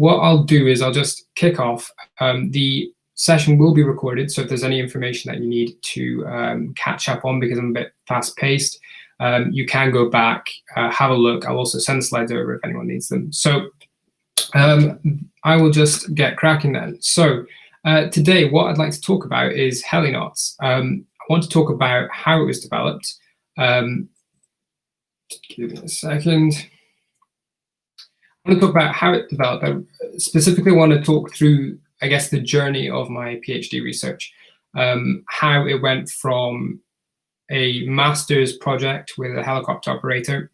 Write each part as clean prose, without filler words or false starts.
what I'll do is I'll just kick off. The session will be recorded, so if there's any information that you need to catch up on, because I'm a bit fast-paced, you can go back, have a look. I'll also send the slides over if anyone needs them. So I will just get cracking then. So today, what I'd like to talk about is HeliNOTS. I want to talk about how it was developed. Give me a second. I want to talk about how it developed. I specifically want to talk through, I guess, the journey of my PhD research, how it went from a master's project with a helicopter operator,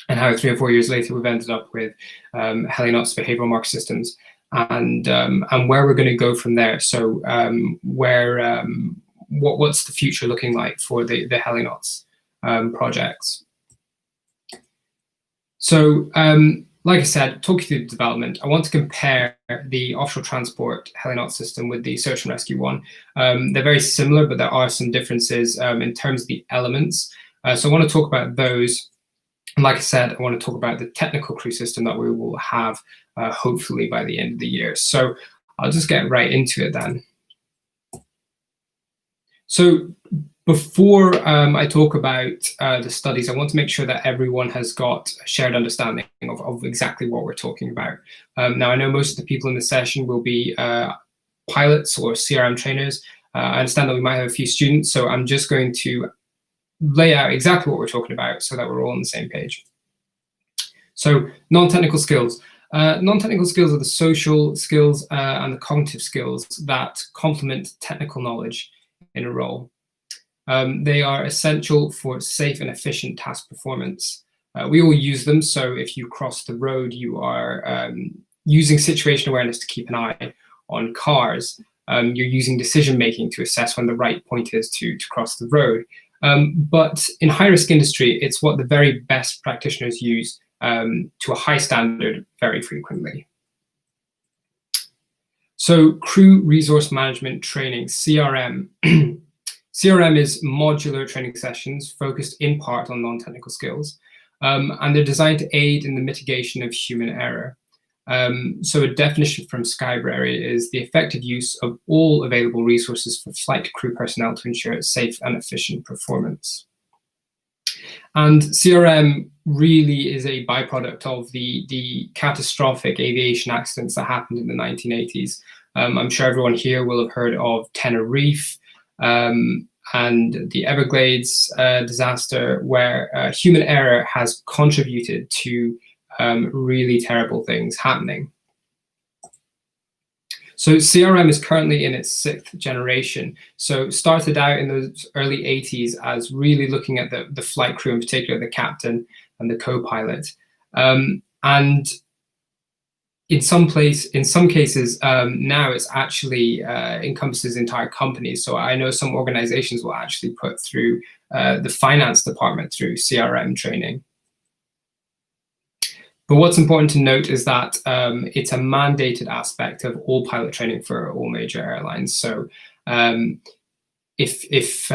and how 3 or 4 years later we've ended up with HeliNOTS behavioural marker systems, and where we're going to go from there. So what's the future looking like for the HeliNOTS projects? So like I said, talking through the development, I want to compare the offshore transport HeliNOTS system with the search and rescue one. They're very similar, but there are some differences in terms of the elements. So I want to talk about those. And like I said, I want to talk about the technical crew system that we will have hopefully by the end of the year. So I'll just get right into it then. So before I talk about the studies, I want to make sure that everyone has got a shared understanding of exactly what we're talking about. Now, I know most of the people in the session will be pilots or CRM trainers. I understand that we might have a few students, so I'm just going to lay out exactly what we're talking about so that we're all on the same page. So non-technical skills. Non-technical skills are the social skills and the cognitive skills that complement technical knowledge in a role. They are essential for safe and efficient task performance. We all use them, so if you cross the road, you are using situation awareness to keep an eye on cars. You're using decision-making to assess when the right point is to cross the road. But in high-risk industry, it's what the very best practitioners use to a high standard very frequently. So crew resource management training, CRM. CRM is modular training sessions focused in part on non-technical skills, and they're designed to aid in the mitigation of human error. So a definition from Skybrary is the effective use of all available resources for flight crew personnel to ensure safe and efficient performance. And CRM really is a byproduct of the catastrophic aviation accidents that happened in the 1980s. I'm sure everyone here will have heard of Tenerife, and the Everglades disaster, where human error has contributed to really terrible things happening. So CRM is currently in its 6th generation. So started out in those early 80s as really looking at the flight crew, in particular the captain and the co-pilot. And in some cases, now it's actually encompasses entire companies. So I know some organizations will actually put through the finance department through CRM training. But what's important to note is that it's a mandated aspect of all pilot training for all major airlines. So if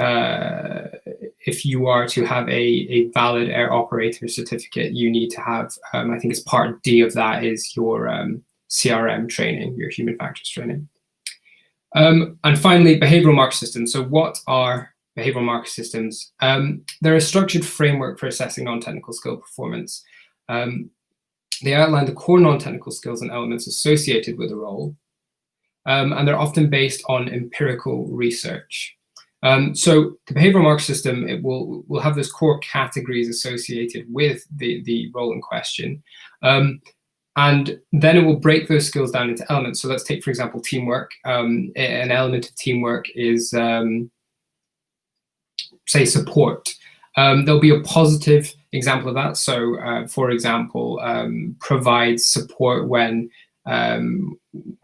you are to have a valid air operator certificate, you need to have, I think it's part D of that is your CRM training, your human factors training. And finally, behavioural marker systems. So what are behavioural marker systems? They're a structured framework for assessing non-technical skill performance. They outline the core non-technical skills and elements associated with the role, and they're often based on empirical research. So the behavioural marker system, it will have those core categories associated with the role in question, and then it will break those skills down into elements. So let's take, for example, teamwork. An element of teamwork is, say, support. There'll be a positive example of that. So, for example, provide support when a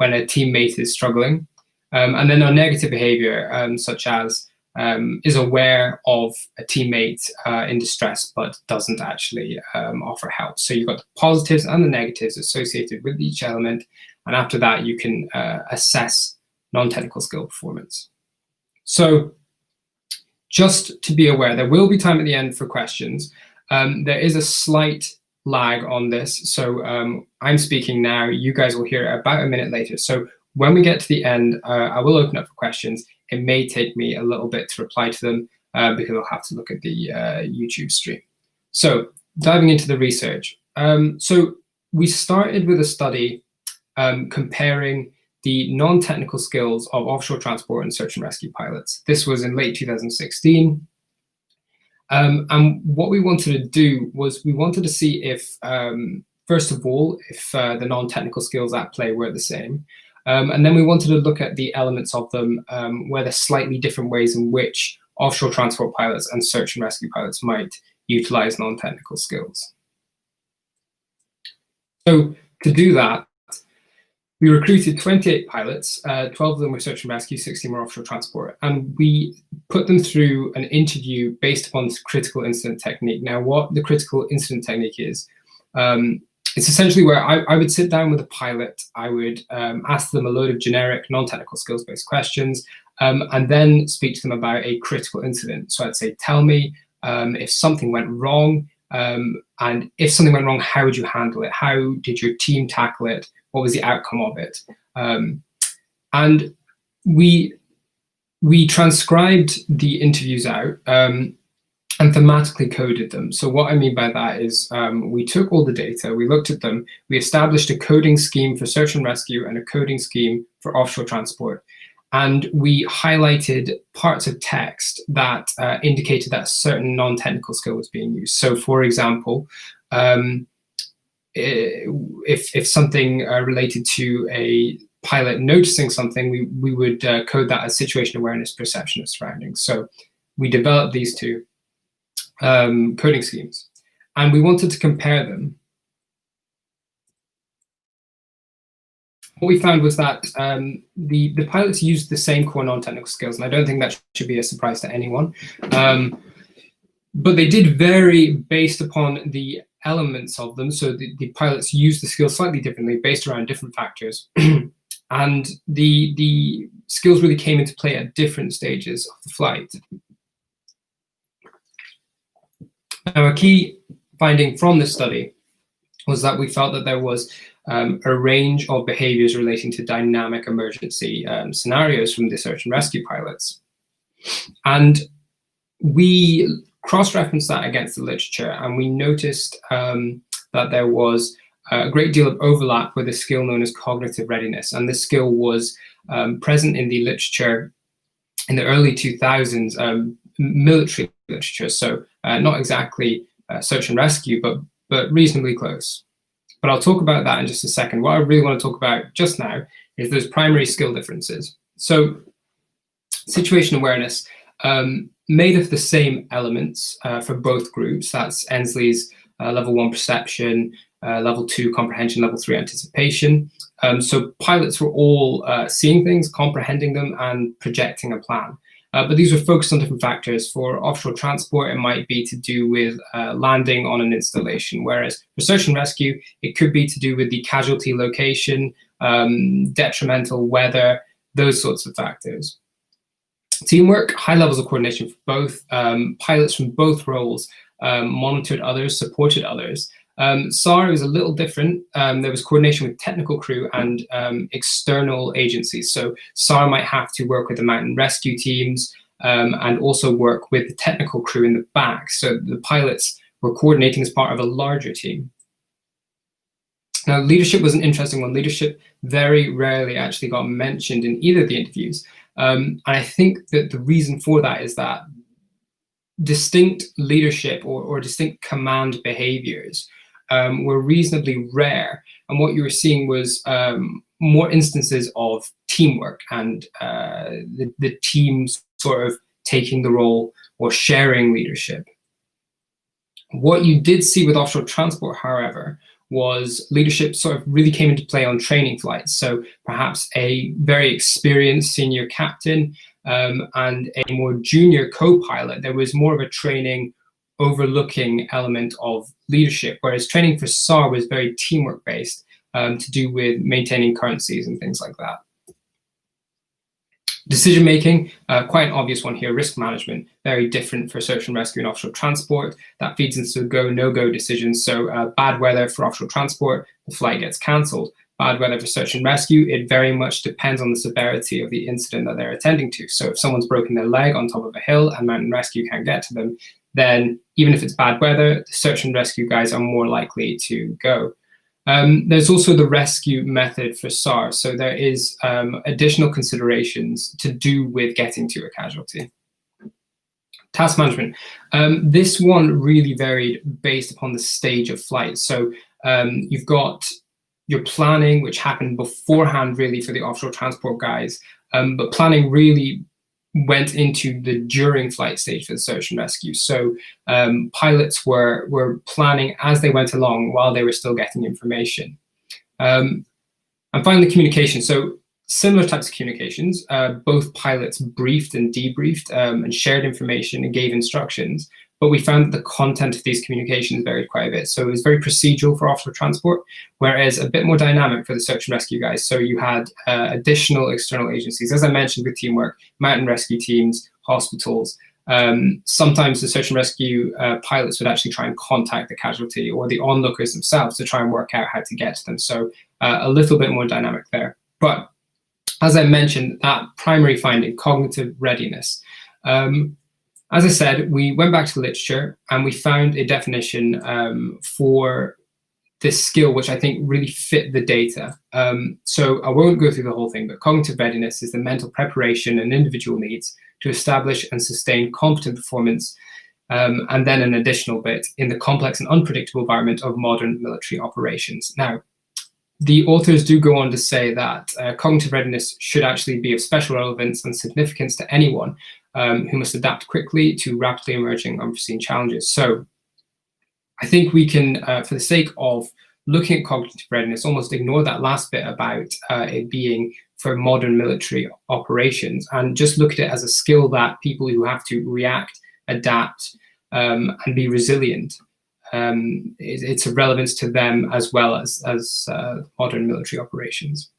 teammate is struggling. And then a negative behavior, such as is aware of a teammate in distress, but doesn't actually offer help. So you've got the positives and the negatives associated with each element. And after that, you can assess non-technical skill performance. So just to be aware, there will be time at the end for questions. There is a slight lag on this. So I'm speaking now, you guys will hear it about a minute later. So when we get to the end, I will open up for questions. It may take me a little bit to reply to them because I'll have to look at the YouTube stream. So diving into the research. So we started with a study comparing the non-technical skills of offshore transport and search and rescue pilots. This was in late 2016. And what we wanted to do was we wanted to see if, first of all, if the non-technical skills at play were the same. And then we wanted to look at the elements of them where there's slightly different ways in which offshore transport pilots and search and rescue pilots might utilize non-technical skills. So to do that, we recruited 28 pilots, 12 of them were search and rescue, 16 were offshore transport, and we put them through an interview based upon this critical incident technique. Now, what the critical incident technique is, it's essentially where I would sit down with a pilot, I would ask them a load of generic, non-technical skills-based questions, and then speak to them about a critical incident. So I'd say, tell me if something went wrong, and if something went wrong, how would you handle it? How did your team tackle it? What was the outcome of it? And we transcribed the interviews out and thematically coded them. So what I mean by that is we took all the data, we looked at them, we established a coding scheme for search and rescue and a coding scheme for offshore transport. And we highlighted parts of text that indicated that a certain non-technical skill was being used. So for example, if something related to a pilot noticing something, we would code that as situation awareness, perception of surroundings. So we developed these two coding schemes, and we wanted to compare them. What we found was that the pilots used the same core non-technical skills, and I don't think that should be a surprise to anyone. But they did vary based upon the elements of them. So the pilots used the skills slightly differently based around different factors. And the skills really came into play at different stages of the flight. Now, a key finding from this study was that we felt that there was a range of behaviors relating to dynamic emergency scenarios from the search and rescue pilots. And we cross-referenced that against the literature, and we noticed that there was a great deal of overlap with a skill known as cognitive readiness. And this skill was present in the literature in the early 2000s, military literature. So not exactly search and rescue, but reasonably close. But I'll talk about that in just a second. What I really want to talk about just now is those primary skill differences. So situation awareness made of the same elements for both groups. That's Ensley's level 1 perception, level 2 comprehension, level 3 anticipation. So pilots were all seeing things, comprehending them, and projecting a plan. But these were focused on different factors. For offshore transport, it might be to do with landing on an installation, whereas for search and rescue, it could be to do with the casualty location, detrimental weather, those sorts of factors. Teamwork, high levels of coordination for both. Pilots from both roles monitored others, supported others. SAR was a little different. There was coordination with technical crew and external agencies. So SAR might have to work with the mountain rescue teams and also work with the technical crew in the back. So the pilots were coordinating as part of a larger team. Now, leadership was an interesting one. Leadership very rarely actually got mentioned in either of the interviews. And I think that the reason for that is that distinct leadership or distinct command behaviors were reasonably rare. And what you were seeing was more instances of teamwork and the teams sort of taking the role or sharing leadership. What you did see with offshore transport, however, was leadership sort of really came into play on training flights. So perhaps a very experienced senior captain and a more junior co-pilot, there was more of a training overlooking element of leadership, whereas training for SAR was very teamwork based to do with maintaining currencies and things like that. Decision making, quite an obvious one here. Risk management, very different for search and rescue and offshore transport. That feeds into go, no-go decisions. So bad weather for offshore transport, the flight gets cancelled. Bad weather for search and rescue, it very much depends on the severity of the incident that they're attending to. So if someone's broken their leg on top of a hill and mountain rescue can't get to them, then even if it's bad weather, the search and rescue guys are more likely to go. There's also the rescue method for SAR. So there is additional considerations to do with getting to a casualty. Task management. This one really varied based upon the stage of flight. So you've got your planning, which happened beforehand really for the offshore transport guys, but planning really went into the during flight stage for the search and rescue. So pilots were planning as they went along while they were still getting information. And finally, communication. So similar types of communications, both pilots briefed and debriefed and shared information and gave instructions, but we found that the content of these communications varied quite a bit. So it was very procedural for offshore transport, whereas a bit more dynamic for the search and rescue guys. So you had additional external agencies, as I mentioned with teamwork, mountain rescue teams, hospitals. Sometimes the search and rescue pilots would actually try and contact the casualty or the onlookers themselves to try and work out how to get to them. So a little bit more dynamic there. But as I mentioned, that primary finding, cognitive readiness. As I said, we went back to the literature and we found a definition for this skill, which I think really fit the data. So I won't go through the whole thing, but cognitive readiness is the mental preparation an individual needs to establish and sustain competent performance, and then an additional bit in the complex and unpredictable environment of modern military operations. Now, the authors do go on to say that cognitive readiness should actually be of special relevance and significance to anyone who must adapt quickly to rapidly emerging unforeseen challenges. So I think we can, for the sake of looking at cognitive readiness, almost ignore that last bit about it being for modern military operations and just look at it as a skill that people who have to react, adapt, and be resilient, it's a relevance to them as well as modern military operations.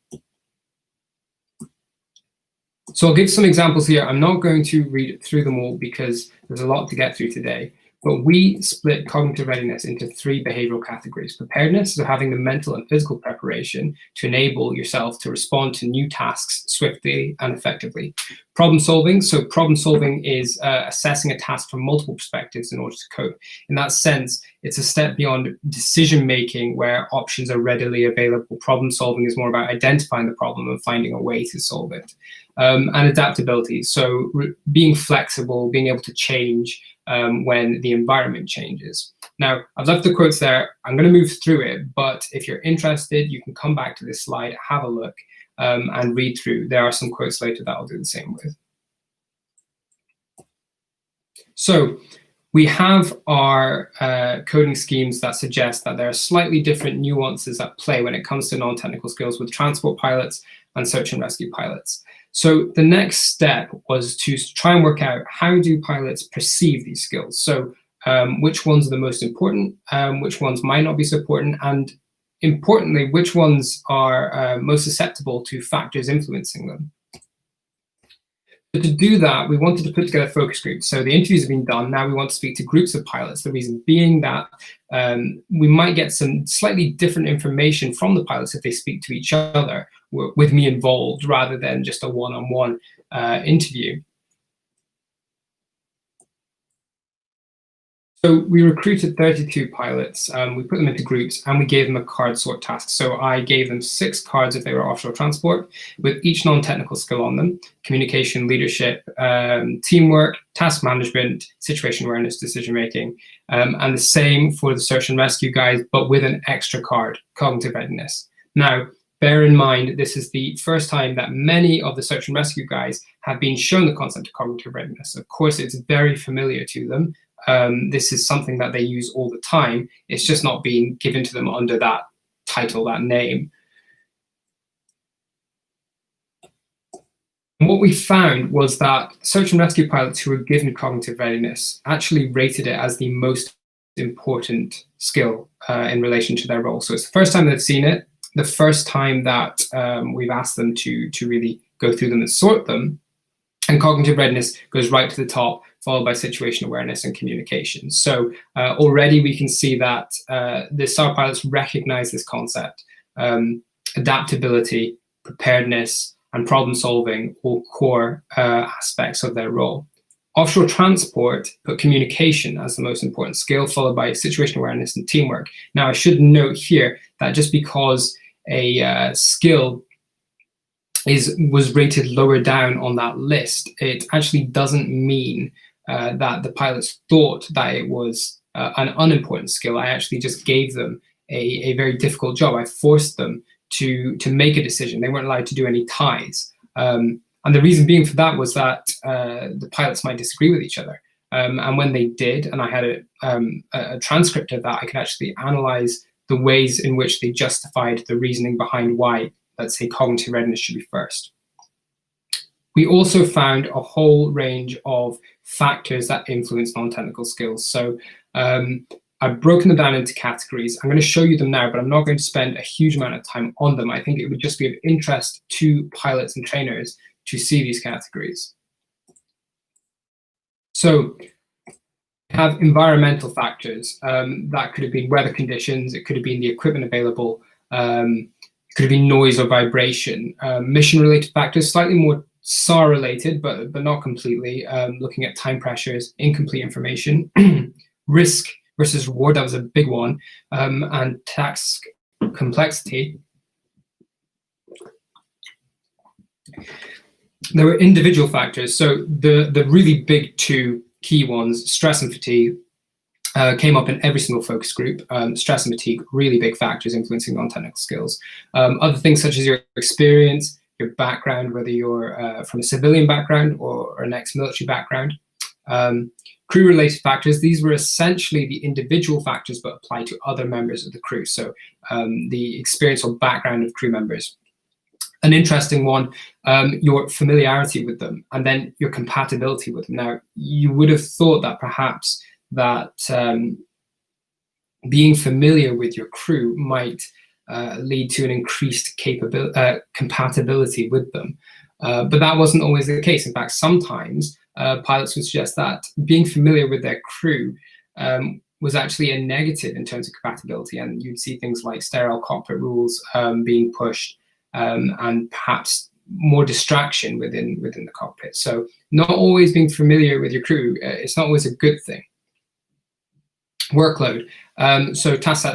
So I'll give some examples here. I'm not going to read through them all because there's a lot to get through today. But we split cognitive readiness into 3 behavioral categories. Preparedness, so having the mental and physical preparation to enable yourself to respond to new tasks swiftly and effectively. Problem solving, so problem solving is assessing a task from multiple perspectives in order to cope. In that sense, it's a step beyond decision making where options are readily available. Problem solving is more about identifying the problem and finding a way to solve it. And adaptability, so being flexible, being able to change when the environment changes. Now, I've left the quotes there. I'm going to move through it, but if you're interested, you can come back to this slide, have a look, and read through. There are some quotes later that I'll do the same with. So we have our coding schemes that suggest that there are slightly different nuances at play when it comes to non-technical skills with transport pilots and search and rescue pilots. So the next step was to try and work out how do pilots perceive these skills. So which ones are the most important, which ones might not be so important, and importantly, which ones are most susceptible to factors influencing them. But to do that, we wanted to put together focus groups. So the interviews have been done. Now we want to speak to groups of pilots. The reason being that we might get some slightly different information from the pilots if they speak to each other with me involved rather than just a one-on-one interview. So we recruited 32 pilots, we put them into groups and we gave them a card sort task. So I gave them 6 cards if they were offshore transport with each non-technical skill on them: communication, leadership, teamwork, task management, situation awareness, decision-making, and the same for the search and rescue guys, but with an extra card, cognitive readiness. Now, bear in mind, this is the first time that many of the search and rescue guys have been shown the concept of cognitive readiness. Of course, it's very familiar to them. This is something that they use all the time. It's just not being given to them under that title, that name. And what we found was that search and rescue pilots who were given cognitive readiness actually rated it as the most important skill in relation to their role. So it's the first time they've seen it, the first time that we've asked them to really go through them and sort them. And cognitive readiness goes right to the top, followed by situation awareness and communication. So already we can see that the STAR pilots recognize this concept. Adaptability, preparedness, and problem solving, all core aspects of their role. Offshore transport put communication as the most important skill, followed by situation awareness and teamwork. Now, I should note here that just because a skill was rated lower down on that list, it actually doesn't mean that the pilots thought that it was an unimportant skill. I actually just gave them a very difficult job. I forced them to make a decision. They weren't allowed to do any ties. And the reason being for that was that the pilots might disagree with each other. And when they did, and I had a transcript of that, I could actually analyze the ways in which they justified the reasoning behind why, let's say, cognitive readiness should be first. We also found a whole range of factors that influence non-technical skills. So I've broken them down into categories. I'm going to show you them now, but I'm not going to spend a huge amount of time on them. I think it would just be of interest to pilots and trainers to see these categories. So we have environmental factors. That could have been weather conditions. It could have been the equipment available. It could have been noise or vibration. Mission-related factors, slightly more SAR-related, but not completely. Looking at time pressures, incomplete information, risk versus reward, that was a big one, and task complexity. There were individual factors. So the really big two key ones, stress and fatigue, came up in every single focus group. Stress and fatigue, really big factors influencing non-technical skills. Other things such as your experience, your background, whether you're from a civilian background or an ex-military background. Crew-related factors, these were essentially the individual factors but applied to other members of the crew. So the experience or background of crew members. An interesting one, your familiarity with them, and then your compatibility with them. Now, you would have thought that perhaps that being familiar with your crew might lead to an increased compatibility with them. But that wasn't always the case. In fact, sometimes pilots would suggest that being familiar with their crew was actually a negative in terms of compatibility, and you'd see things like sterile cockpit rules being pushed, and perhaps more distraction within the cockpit. So not always being familiar with your crew, it's not always a good thing. Workload, so task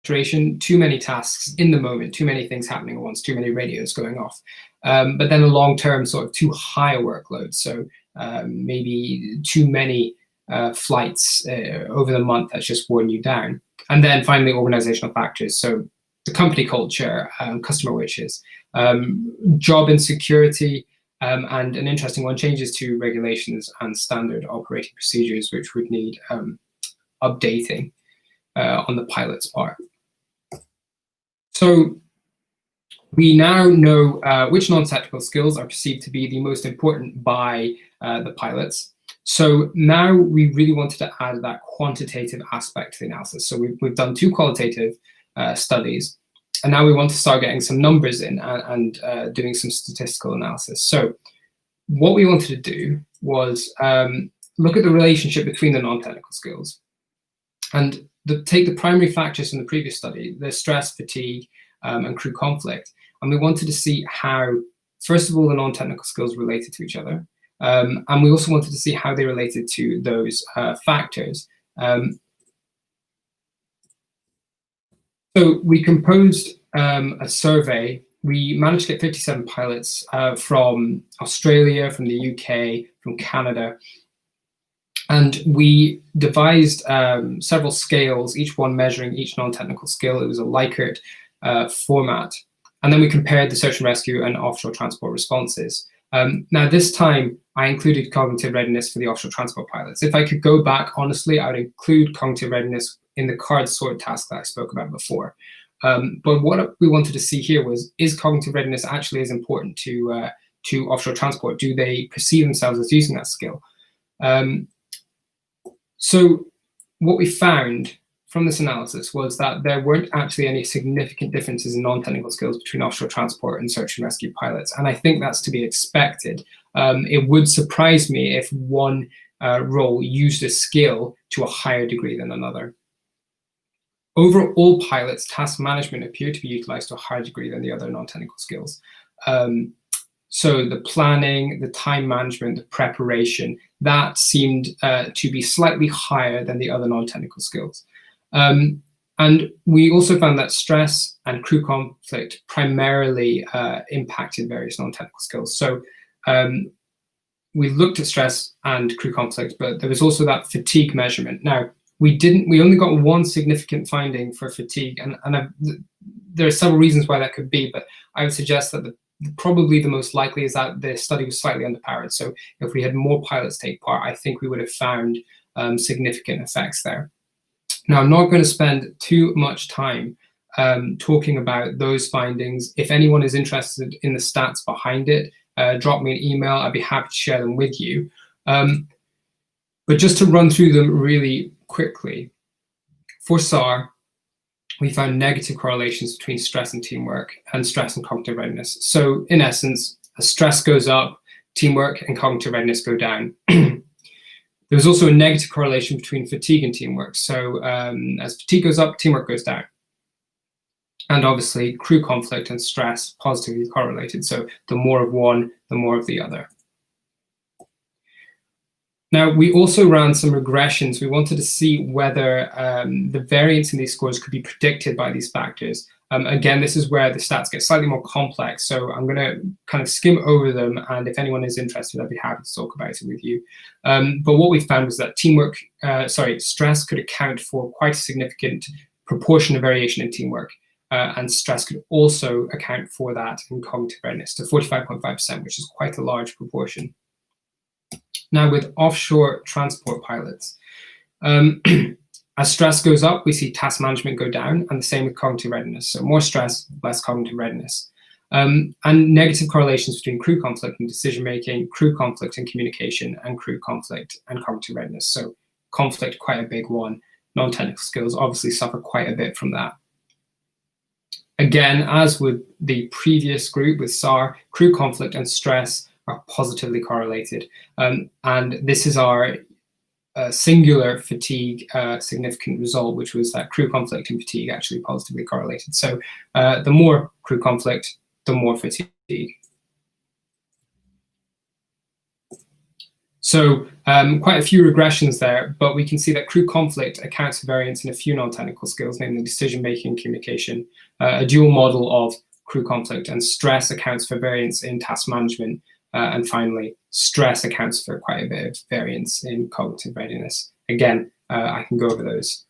saturation, too many tasks in the moment, too many things happening at once, too many radios going off. But then a long-term sort of too high a workload, so maybe too many flights over the month that's just worn you down. And then finally, organizational factors, so the company culture, customer wishes, job insecurity, and an interesting one, changes to regulations and standard operating procedures, which would need updating on the pilot's part. So we now know which non-technical skills are perceived to be the most important by the pilots. So now we really wanted to add that quantitative aspect to the analysis. So we've done 2 qualitative studies, and now we want to start getting some numbers in and doing some statistical analysis. So what we wanted to do was look at the relationship between the non-technical skills and take the primary factors from the previous study, the stress, fatigue, and crew conflict, and we wanted to see how, first of all, the non-technical skills related to each other, and we also wanted to see how they related to those factors. So we composed a survey. We managed to get 57 pilots from Australia, from the UK, from Canada, and we devised several scales, each one measuring each non-technical skill. It was a Likert format. And then we compared the search and rescue and offshore transport responses. Now, this time, I included cognitive readiness for the offshore transport pilots. If I could go back, honestly, I would include cognitive readiness in the card sort task that I spoke about before. But what we wanted to see here was, is cognitive readiness actually as important to offshore transport? Do they perceive themselves as using that skill? So what we found from this analysis was that there weren't actually any significant differences in non-technical skills between offshore transport and search and rescue pilots. And I think that's to be expected. it would surprise me if one role used a skill to a higher degree than another. Over all pilots, task management appeared to be utilized to a higher degree than the other non-technical skills. So the planning, the time management, the preparation, that seemed to be slightly higher than the other non-technical skills. And we also found that stress and crew conflict primarily impacted various non-technical skills. So we looked at stress and crew conflict, but there was also that fatigue measurement. Now, we only got one significant finding for fatigue, and there are several reasons why that could be, but I would suggest that probably the most likely is that the study was slightly underpowered. So if we had more pilots take part, I think we would have found significant effects there. Now, I'm not going to spend too much time talking about those findings. If anyone is interested in the stats behind it, drop me an email. I'd be happy to share them with you. But just to run through them really quickly, for SAR, we found negative correlations between stress and teamwork and stress and cognitive readiness. So in essence, as stress goes up, teamwork and cognitive readiness go down. There was also a negative correlation between fatigue and teamwork. So as fatigue goes up, teamwork goes down. And obviously, crew conflict and stress positively correlated. So the more of one, the more of the other. Now, we also ran some regressions. We wanted to see whether the variance in these scores could be predicted by these factors. Again, this is where the stats get slightly more complex, so I'm going to kind of skim over them, and if anyone is interested, I'd be happy to talk about it with you. But what we found was that stress could account for quite a significant proportion of variation in teamwork, and stress could also account for that in cognitive readiness to 45.5%, which is quite a large proportion. Now, with offshore transport pilots, as stress goes up, we see task management go down, and the same with cognitive readiness. So more stress, less cognitive readiness. And negative correlations between crew conflict and decision-making, crew conflict and communication, and crew conflict and cognitive readiness. So conflict, quite a big one. Non-technical skills obviously suffer quite a bit from that. Again, as with the previous group with SAR, crew conflict and stress are positively correlated. And this is our singular fatigue significant result, which was that crew conflict and fatigue actually positively correlated. So the more crew conflict, the more fatigue. So quite a few regressions there, but we can see that crew conflict accounts for variance in a few non-technical skills, namely decision-making and communication, a dual model of crew conflict, and stress accounts for variance in task management. And finally, stress accounts for quite a bit of variance in cognitive readiness. Again, I can go over those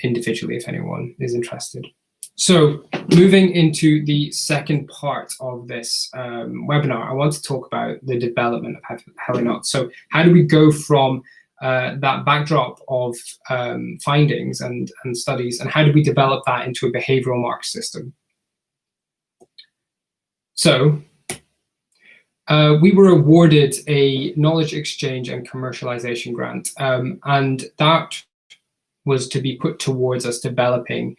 individually if anyone is interested. So moving into the second part of this webinar, I want to talk about the development of HeliNOTS. So how do we go from that backdrop of findings and studies, and how do we develop that into a behavioral mark system? So we were awarded a knowledge exchange and commercialization grant, and that was to be put towards us developing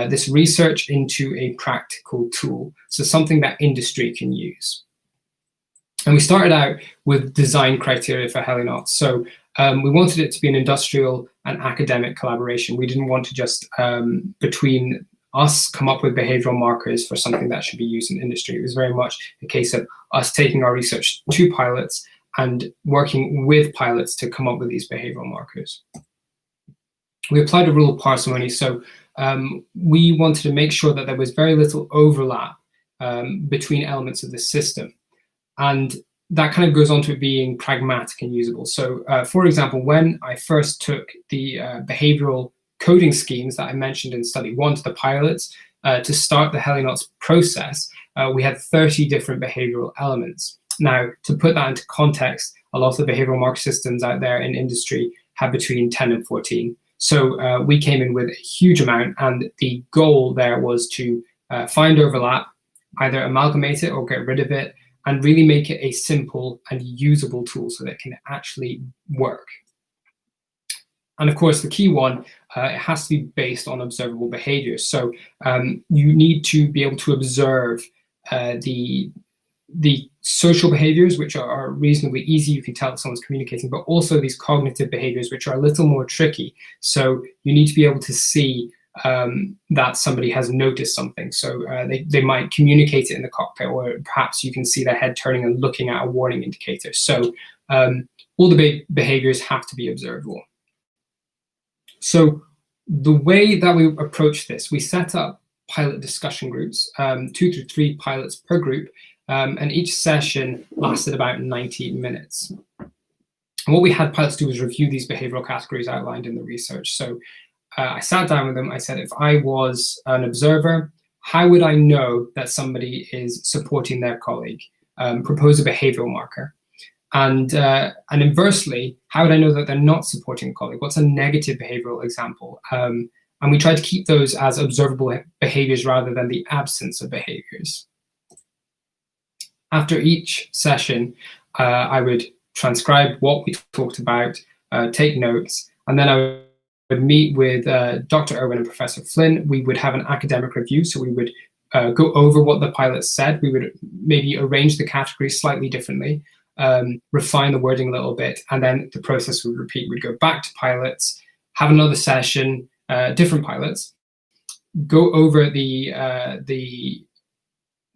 this research into a practical tool, so something that industry can use. And we started out with design criteria for HeliNOTS. So we wanted it to be an industrial and academic collaboration. We didn't want to just, between us, come up with behavioral markers for something that should be used in industry. It was very much a case of us taking our research to pilots and working with pilots to come up with these behavioral markers. We applied a rule of parsimony, so we wanted to make sure that there was very little overlap between elements of the system. And that kind of goes on to it being pragmatic and usable. So for example, when I first took the behavioral coding schemes that I mentioned in study 1 to the pilots, to start the HeliNOTS process, we had 30 different behavioral elements. Now, to put that into context, a lot of the behavioral marker systems out there in industry have between 10 and 14. So we came in with a huge amount, and the goal there was to find overlap, either amalgamate it or get rid of it, and really make it a simple and usable tool so that it can actually work. And of course, the key one, it has to be based on observable behaviors. So you need to be able to observe the the social behaviors, which are reasonably easy, you can tell that someone's communicating, but also these cognitive behaviors, which are a little more tricky. So you need to be able to see that somebody has noticed something. So they might communicate it in the cockpit, or perhaps you can see their head turning and looking at a warning indicator. So all the behaviors have to be observable. So the way that we approach this, we set up pilot discussion groups, 2 to 3 pilots per group, and each session lasted about 90 minutes. And what we had pilots do was review these behavioral categories outlined in the research. So I sat down with them, I said, if I was an observer, how would I know that somebody is supporting their colleague? Propose a behavioral marker. And inversely, how would I know that they're not supporting a colleague? What's a negative behavioral example? And we try to keep those as observable behaviors rather than the absence of behaviors. After each session, I would transcribe what we talked about, take notes, and then I would meet with Dr. Irwin and Professor Flynn. We would have an academic review, so we would go over what the pilots said. We would maybe arrange the categories slightly differently, refine the wording a little bit, and then the process would repeat. We'd go back to pilots, have another session, different pilots, go over the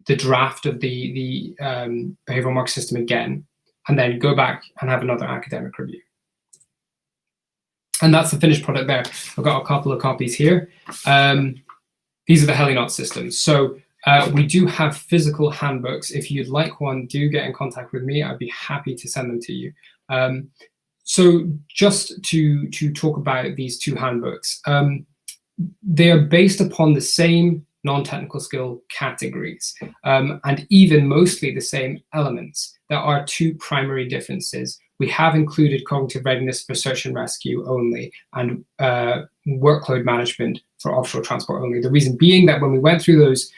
draft of the behavioral mark system again, and then go back and have another academic review. And that's the finished product there. I've got a couple of copies here. These are the HeliNOTS systems. So we do have physical handbooks. If you'd like one, do get in contact with me. I'd be happy to send them to you. So just to talk about these 2 handbooks, they are based upon the same non-technical skill categories, and even mostly the same elements. There are 2 primary differences. We have included cognitive readiness for search and rescue only, and workload management for offshore transport only. The reason being that when we went through those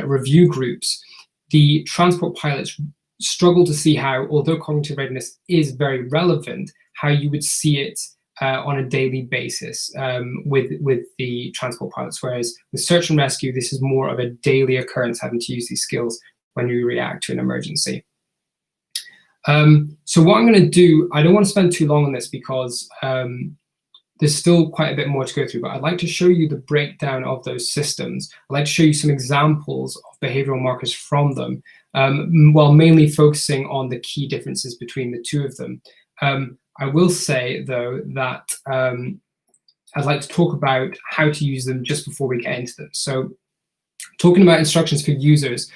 review groups, the transport pilots struggle to see how, although cognitive readiness is very relevant, how you would see it on a daily basis with the transport pilots, whereas with search and rescue, this is more of a daily occurrence, having to use these skills when you react to an emergency. So what I'm going to do, I don't want to spend too long on this because there's still quite a bit more to go through, but I'd like to show you the breakdown of those systems. I'd like to show you some examples of behavioral markers from them, while mainly focusing on the key differences between the 2 of them. I will say, though, that I'd like to talk about how to use them just before we get into them. So talking about instructions for users,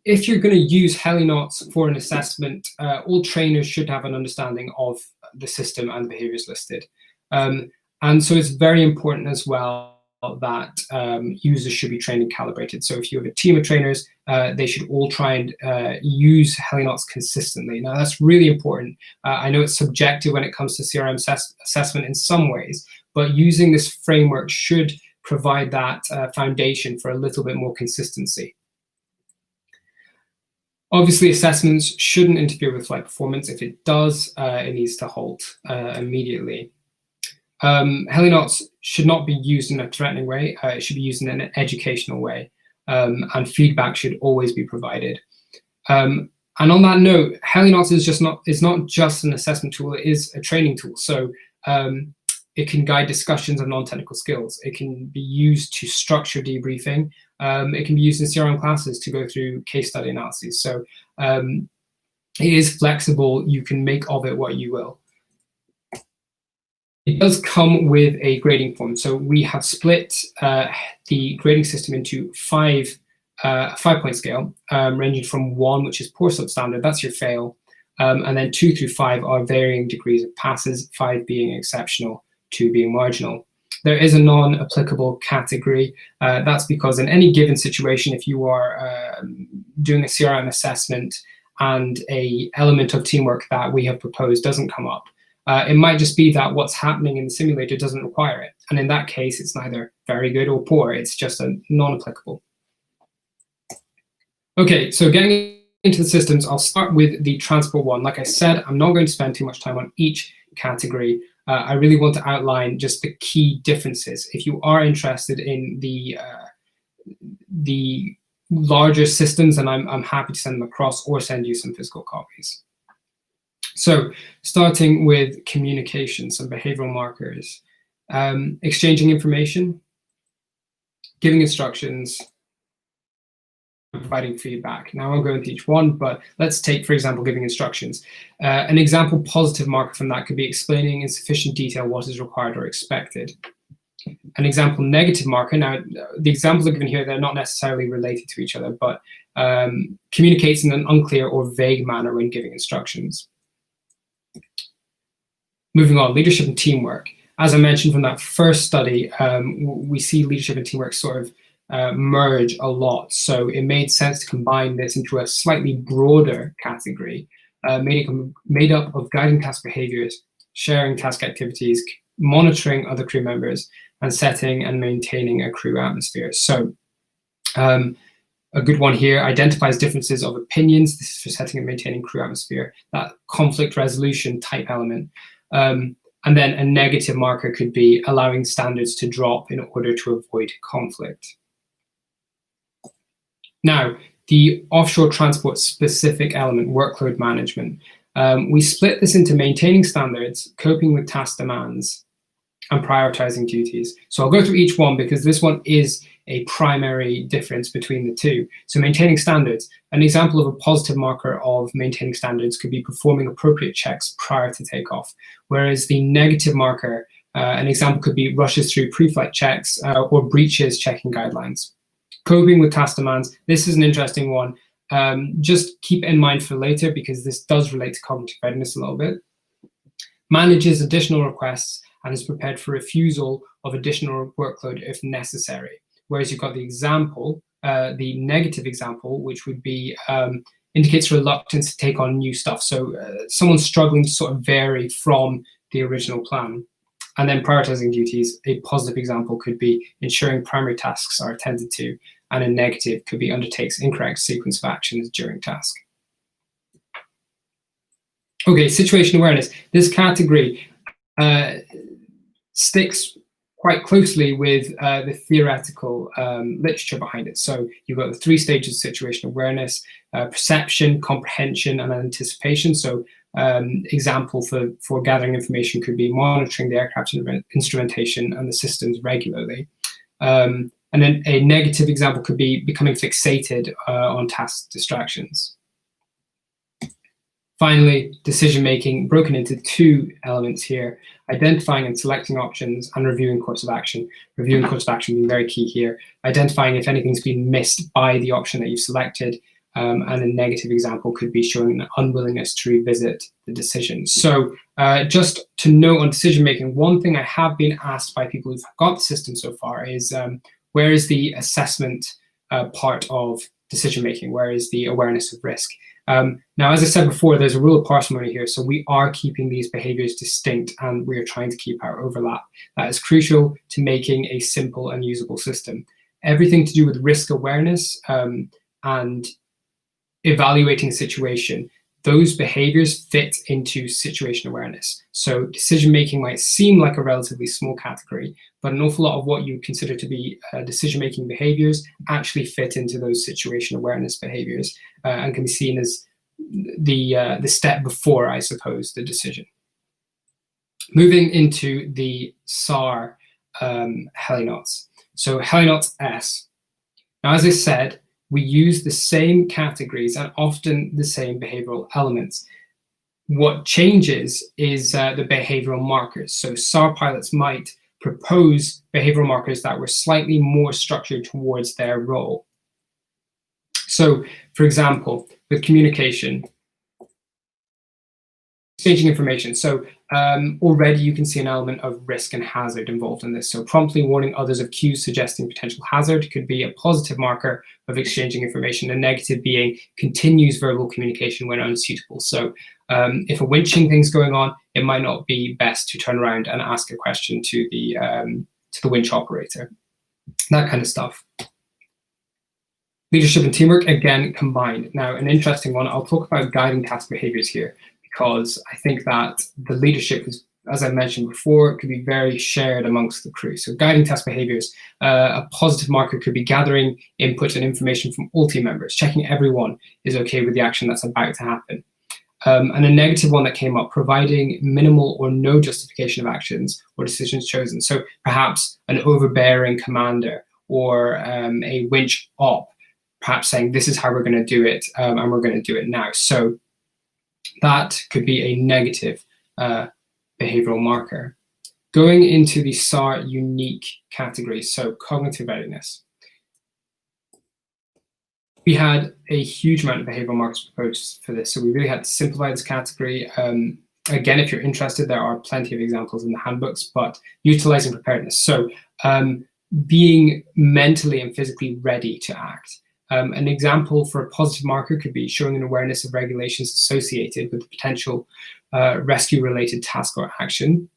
if you're going to use HeliNOTS for an assessment, all trainers should have an understanding of the system and the behaviors listed. And so it's very important as well that users should be trained and calibrated. So if you have a team of trainers, they should all try and use HeliNOTS consistently. Now that's really important. I know it's subjective when it comes to CRM assessment in some ways, but using this framework should provide that foundation for a little bit more consistency. Obviously, assessments shouldn't interfere with flight performance. If it does, it needs to halt immediately. HeliNOTS should not be used in a threatening way. It should be used in an educational way, and feedback should always be provided. And on that note, HeliNOTS is not just an assessment tool, it is a training tool. So it can guide discussions of non-technical skills. It can be used to structure debriefing. It can be used in CRM classes to go through case study analyses. So it is flexible. You can make of it what you will. It does come with a grading form. So we have split the grading system into 5-point scale, ranging from 1, which is poor substandard, that's your fail, and then 2 through 5 are varying degrees of passes, 5 being exceptional, 2 being marginal. There is a non-applicable category. That's because in any given situation, if you are doing a CRM assessment and an element of teamwork that we have proposed doesn't come up, it might just be that what's happening in the simulator doesn't require it. And in that case, it's neither very good or poor. It's just a non-applicable. Okay, so getting into the systems, I'll start with the transport one. Like I said, I'm not going to spend too much time on each category. I really want to outline just the key differences. If you are interested in the larger systems, then I'm happy to send them across or send you some physical copies. So starting with communication, some behavioral markers, exchanging information, giving instructions, providing feedback. Now I won't go into each one, but let's take, for example, giving instructions. An example positive marker from that could be explaining in sufficient detail what is required or expected. An example negative marker, now the examples are given here, they're not necessarily related to each other, but communicates in an unclear or vague manner when giving instructions. Moving on, leadership and teamwork. As I mentioned from that first study, we see leadership and teamwork sort of merge a lot. So it made sense to combine this into a slightly broader category, made up of guiding task behaviors, sharing task activities, monitoring other crew members, and setting and maintaining a crew atmosphere. So a good one here identifies differences of opinions. This is for setting and maintaining crew atmosphere, that conflict resolution type element. And then a negative marker could be allowing standards to drop in order to avoid conflict. Now, the offshore transport specific element, workload management. We split this into maintaining standards, coping with task demands, and prioritizing duties. So I'll go through each one because this one is a primary difference between the two. So maintaining standards, an example of a positive marker of maintaining standards could be performing appropriate checks prior to takeoff, whereas the negative marker, an example could be rushes through pre-flight checks or breaches checking guidelines. Coping with task demands, this is an interesting one. Just keep in mind for later because this does relate to cognitive readiness a little bit. Manages additional requests and is prepared for refusal of additional workload if necessary. Whereas you've got the example, the negative example, which would be indicates reluctance to take on new stuff. So someone's struggling to sort of vary from the original plan. And then prioritizing duties, a positive example could be ensuring primary tasks are attended to, and a negative could be undertakes incorrect sequence of actions during task. Okay, situation awareness. This category sticks quite closely with the theoretical literature behind it. So you've got the 3 stages of situational awareness, perception, comprehension, and anticipation. So example for gathering information could be monitoring the aircraft instrumentation and the systems regularly. And then a negative example could be becoming fixated on task distractions. Finally, decision-making, broken into 2 elements here, identifying and selecting options and reviewing course of action. Reviewing course of action being very key here, identifying if anything's been missed by the option that you've selected, and a negative example could be showing an unwillingness to revisit the decision. So just to note on decision-making, one thing I have been asked by people who've got the system so far is, where is the assessment part of decision-making? Where is the awareness of risk? Now, as I said before, there's a rule of parsimony here, so we are keeping these behaviors distinct and we are trying to keep our overlap. That is crucial to making a simple and usable system. Everything to do with risk awareness and evaluating a situation, those behaviors fit into situation awareness. So decision-making might seem like a relatively small category, but an awful lot of what you consider to be decision-making behaviors actually fit into those situation awareness behaviors and can be seen as the step before, I suppose, the decision. Moving into the SAR HeliNOTS. So HeliNOTS S. Now, as I said, we use the same categories and often the same behavioral elements. What changes is the behavioral markers. So SAR pilots might propose behavioral markers that were slightly more structured towards their role. So, for example, with communication, exchanging information. So already you can see an element of risk and hazard involved in this. So promptly warning others of cues suggesting potential hazard could be a positive marker of exchanging information, a negative being continues verbal communication when unsuitable. So if a winching thing's going on, it might not be best to turn around and ask a question to the winch operator, that kind of stuff. Leadership and teamwork, again, combined. Now, an interesting one, I'll talk about guiding task behaviors here, because I think that the leadership is as I mentioned before, could be very shared amongst the crew. So guiding task behaviors, a positive marker could be gathering input and information from all team members, checking everyone is okay with the action that's about to happen. And a negative one that came up, providing minimal or no justification of actions or decisions chosen. So perhaps an overbearing commander or a winch op, perhaps saying this is how we're going to do it, and we're going to do it now. So that could be a negative behavioral marker. Going into the SAR unique categories, so cognitive readiness. We had a huge amount of behavioral markers proposed for this, so we really had to simplify this category. Again, if you're interested, there are plenty of examples in the handbooks, but utilizing preparedness. So being mentally and physically ready to act. An example for a positive marker could be showing an awareness of regulations associated with the potential rescue-related task or action.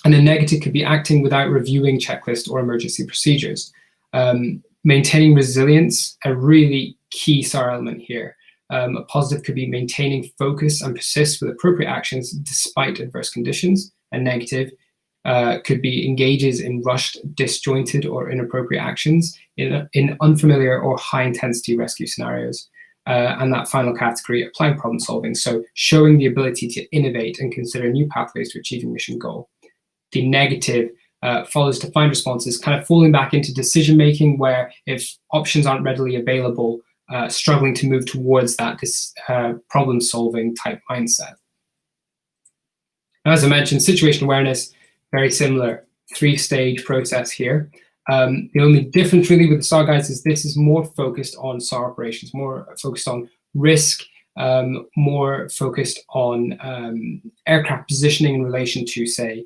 And a negative could be acting without reviewing checklists or emergency procedures. Maintaining resilience, a really key SAR element here. A positive could be maintaining focus and persist with appropriate actions despite adverse conditions. A negative could be engages in rushed, disjointed, or inappropriate actions in unfamiliar or high-intensity rescue scenarios. And that final category, applying problem solving, so showing the ability to innovate and consider new pathways to achieving mission goal. The negative follows defined responses, kind of falling back into decision making, where if options aren't readily available, struggling to move towards that problem solving type mindset. As I mentioned, situation awareness, very similar, 3-stage process here. The only difference really with the SAR guides is this is more focused on SAR operations, more focused on risk, more focused on aircraft positioning in relation to, say,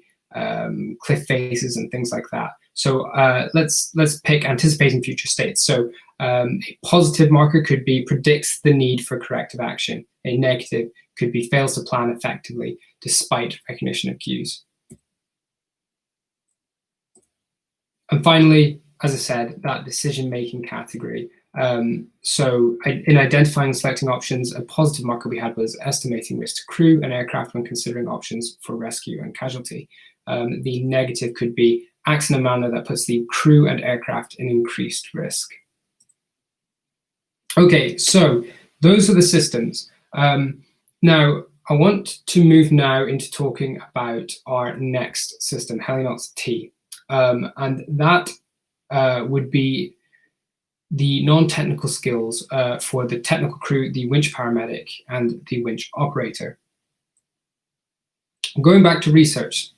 cliff faces and things like that. So let's pick anticipating future states. So a positive marker could be predicts the need for corrective action. A negative could be fails to plan effectively despite recognition of cues. And finally, as I said, that decision-making category. So in identifying and selecting options, a positive marker we had was estimating risk to crew and aircraft when considering options for rescue and casualty. The negative could be acts in a manner that puts the crew and aircraft in increased risk. Okay, so those are the systems. Now, I want to move now into talking about our next system, HeliNOTS T. And that would be the non-technical skills for the technical crew, the winch paramedic, and the winch operator. Going back to research,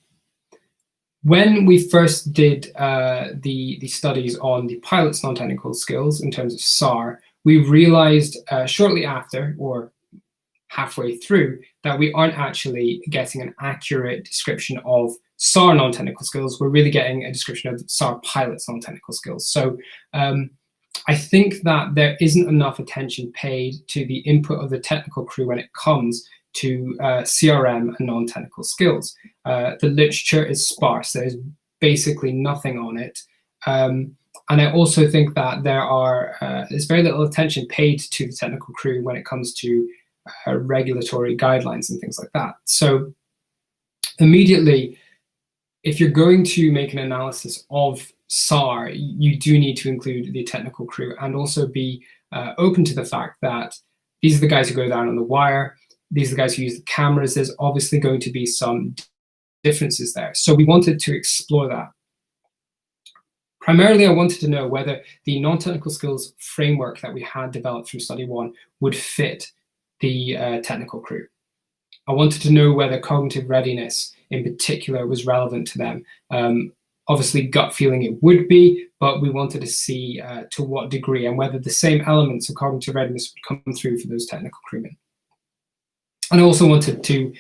when we first did the studies on the pilot's non-technical skills in terms of SAR, we realized shortly after, or halfway through, that we aren't actually getting an accurate description of SAR non-technical skills. We're really getting a description of SAR pilot's non-technical skills. So I think that there isn't enough attention paid to the input of the technical crew when it comes to CRM and non-technical skills. The literature is sparse. There's basically nothing on it. And I also think that there's very little attention paid to the technical crew when it comes to regulatory guidelines and things like that. So immediately, if you're going to make an analysis of SAR, you do need to include the technical crew and also be open to the fact that these are the guys who go down on the wire. These are the guys who use the cameras. There's obviously going to be some differences there. So we wanted to explore that. Primarily, I wanted to know whether the non-technical skills framework that we had developed from Study 1 would fit the technical crew. I wanted to know whether cognitive readiness in particular was relevant to them. Obviously, gut feeling it would be, but we wanted to see to what degree and whether the same elements of cognitive readiness would come through for those technical crewmen. And I also wanted to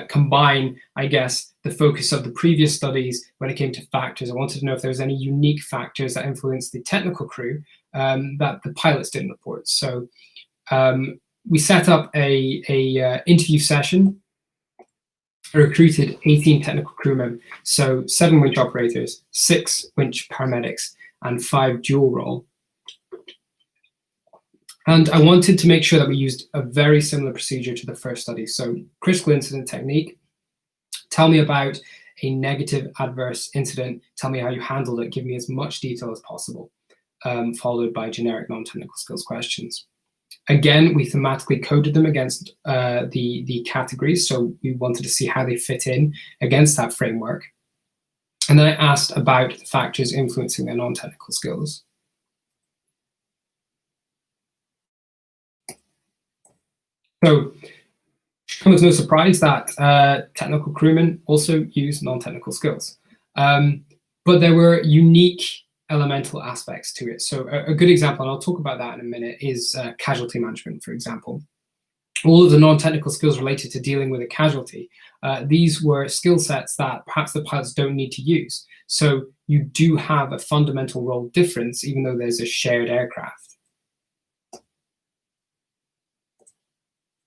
combine, I guess, the focus of the previous studies when it came to factors. I wanted to know if there was any unique factors that influenced the technical crew that the pilots didn't report. So we set up a interview session. I recruited 18 technical crewmen, so 7 winch operators, 6 winch paramedics, and 5 dual role. And I wanted to make sure that we used a very similar procedure to the first study. So critical incident technique, Tell me about a negative adverse incident. Tell me how you handled it. Give me as much detail as possible, followed by generic non-technical skills questions. Again, we thematically coded them against the categories, so we wanted to see how they fit in against that framework. And then I asked about the factors influencing their non-technical skills. So it should come as no surprise that technical crewmen also use non-technical skills. But there were unique elemental aspects to it. So a good example, and I'll talk about that in a minute, is casualty management, for example. All of the non-technical skills related to dealing with a casualty, these were skill sets that perhaps the pilots don't need to use. So you do have a fundamental role difference, even though there's a shared aircraft.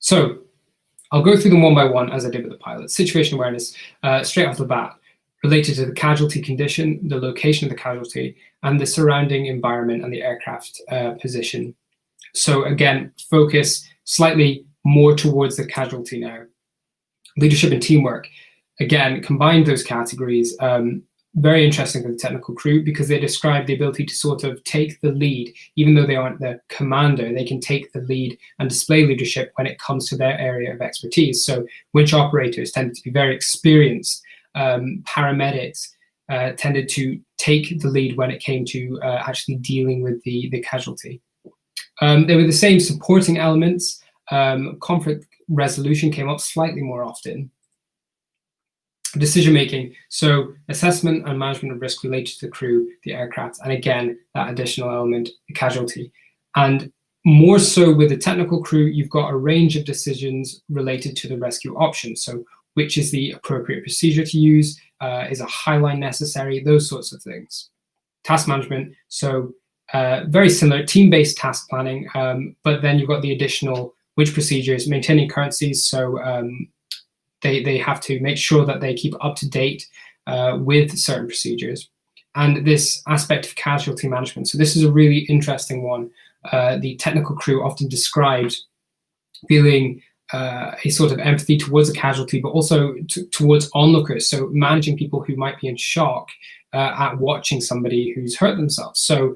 So I'll go through them one by one as I did with the pilots. Situation awareness, straight off the bat, related to the casualty condition, the location of the casualty, and the surrounding environment and the aircraft position. So again, focus slightly more towards the casualty now. Leadership and teamwork, again, combined those categories. Very interesting for the technical crew because they describe the ability to sort of take the lead, even though they aren't the commander, they can take the lead and display leadership when it comes to their area of expertise. So winch operators tended to be very experienced. Paramedics tended to take the lead when it came to actually dealing with the casualty. They were the same supporting elements. Conflict resolution came up slightly more often. Decision making, so assessment and management of risk related to the crew, the aircraft, and again, that additional element, the casualty. And more so with the technical crew, you've got a range of decisions related to the rescue option. So which is the appropriate procedure to use? Is a highline necessary? Those sorts of things. Task management, so very similar, team-based task planning, but then you've got the additional which procedures, maintaining currencies, so they have to make sure that they keep up to date with certain procedures. And this aspect of casualty management, so this is a really interesting one. The technical crew often described feeling a sort of empathy towards a casualty, but also towards onlookers, so managing people who might be in shock at watching somebody who's hurt themselves. So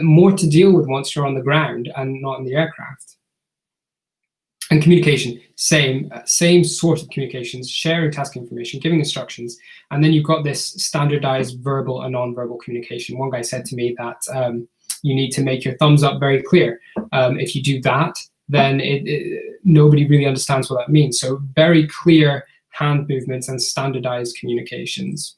more to deal with once you're on the ground and not in the aircraft. And communication, same sort of communications, sharing task information, giving instructions, and then you've got this standardized verbal and non-verbal communication. One guy said to me that you need to make your thumbs up very clear. If you do that, then nobody really understands what that means. So very clear hand movements and standardized communications.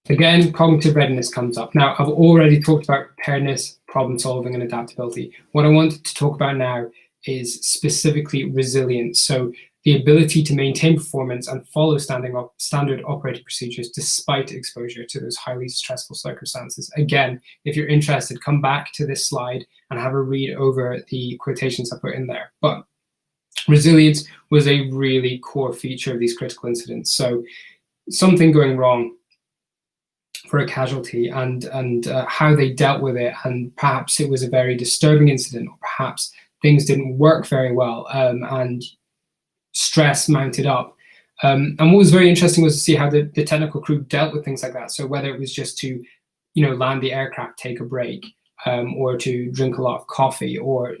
Again, cognitive readiness comes up. Now, I've already talked about preparedness, problem solving, and adaptability. What I want to talk about now is specifically resilience. So the ability to maintain performance and follow standard operating procedures despite exposure to those highly stressful circumstances. Again, if you're interested, come back to this slide and have a read over the quotations I put in there. But resilience was a really core feature of these critical incidents. So something going wrong for a casualty and how they dealt with it, and perhaps it was a very disturbing incident, or perhaps things didn't work very well and stress mounted up. And what was very interesting was to see how the technical crew dealt with things like that. So whether it was just to, land the aircraft, take a break, or to drink a lot of coffee, or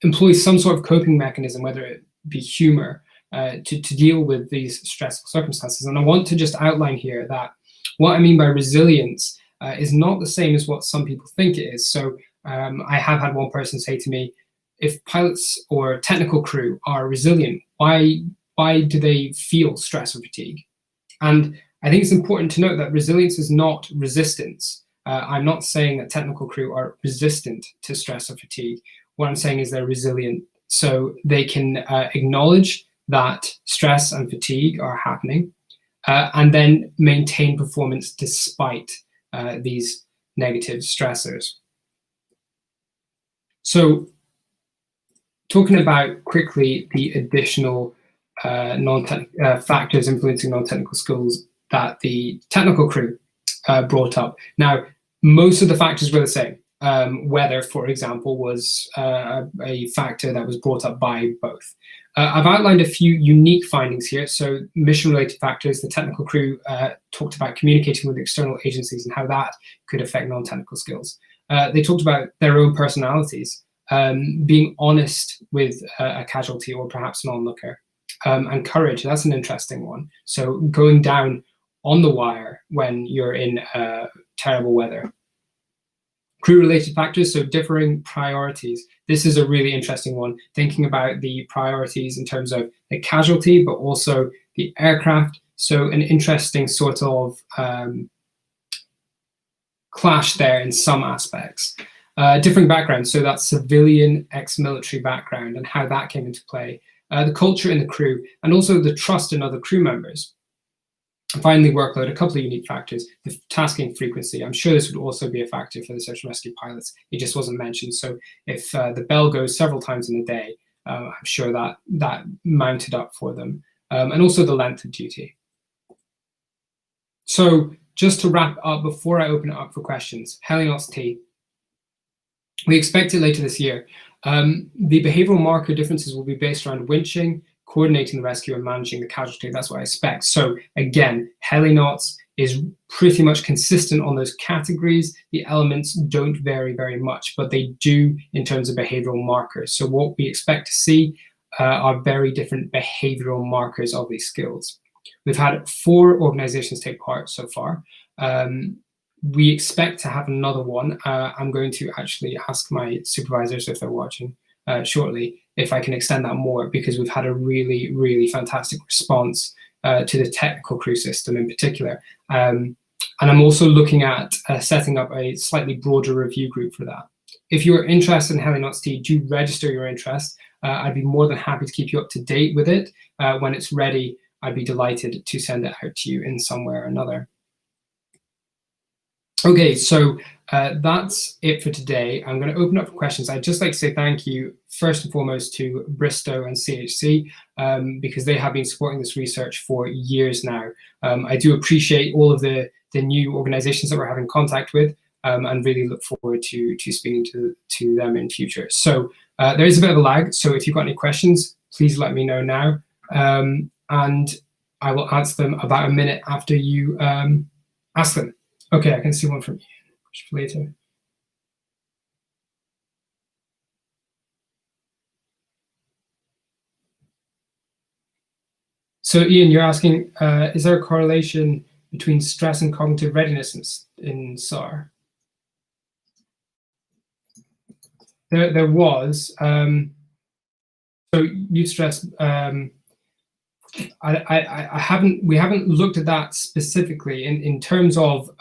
employ some sort of coping mechanism, whether it be humor, to deal with these stressful circumstances. And I want to just outline here that what I mean by resilience is not the same as what some people think it is. So I have had one person say to me, if pilots or technical crew are resilient, why do they feel stress or fatigue? And I think it's important to note that resilience is not resistance. I'm not saying that technical crew are resistant to stress or fatigue. What I'm saying is they're resilient. So they can acknowledge that stress and fatigue are happening, and then maintain performance despite these negative stressors. So talking about quickly the additional factors influencing non-technical skills that the technical crew brought up. Now, most of the factors were the same. Weather, for example, was a factor that was brought up by both. I've outlined a few unique findings here. So mission-related factors, the technical crew talked about communicating with external agencies and how that could affect non-technical skills. They talked about their own personalities, being honest with a casualty or perhaps an onlooker, and courage. That's an interesting one. So going down on the wire when you're in terrible weather. Crew-related factors, so differing priorities. This is a really interesting one, thinking about the priorities in terms of the casualty, but also the aircraft. So an interesting sort of clash there in some aspects. Differing backgrounds, so that civilian ex-military background and how that came into play. The culture in the crew, and also the trust in other crew members. And finally, workload, a couple of unique factors. The tasking frequency, I'm sure this would also be a factor for the search and rescue pilots. It just wasn't mentioned. So if the bell goes several times in a day, I'm sure that mounted up for them. And also the length of duty. So just to wrap up before I open it up for questions, HeliNOTS T. We expect it later this year. The behavioural marker differences will be based around winching, coordinating the rescue, and managing the casualty. That's what I expect. So again, HeliNOTS is pretty much consistent on those categories. The elements don't vary very much, but they do in terms of behavioural markers. So what we expect to see are very different behavioural markers of these skills. We've had 4 organizations take part so far. We expect to have another one. I'm going to actually ask my supervisors if they're watching shortly if I can extend that more, because we've had a really, really fantastic response to the technical crew system in particular. And I'm also looking at setting up a slightly broader review group for that. If you're interested in HeliNOTS T, do register your interest. I'd be more than happy to keep you up to date with it. When it's ready, I'd be delighted to send it out to you in some way or another. Okay, so that's it for today. I'm going to open up for questions. I'd just like to say thank you, first and foremost, to Bristow and CHC, because they have been supporting this research for years now. I do appreciate all of the new organizations that we're having contact with, and really look forward to speaking to them in future. So there is a bit of a lag, so if you've got any questions, please let me know now, and I will answer them about a minute after you ask them. Okay, I can see one from Ian. Later. So Ian, you're asking, is there a correlation between stress and cognitive readiness in SAR? There was. So youth stress. We haven't looked at that specifically in terms of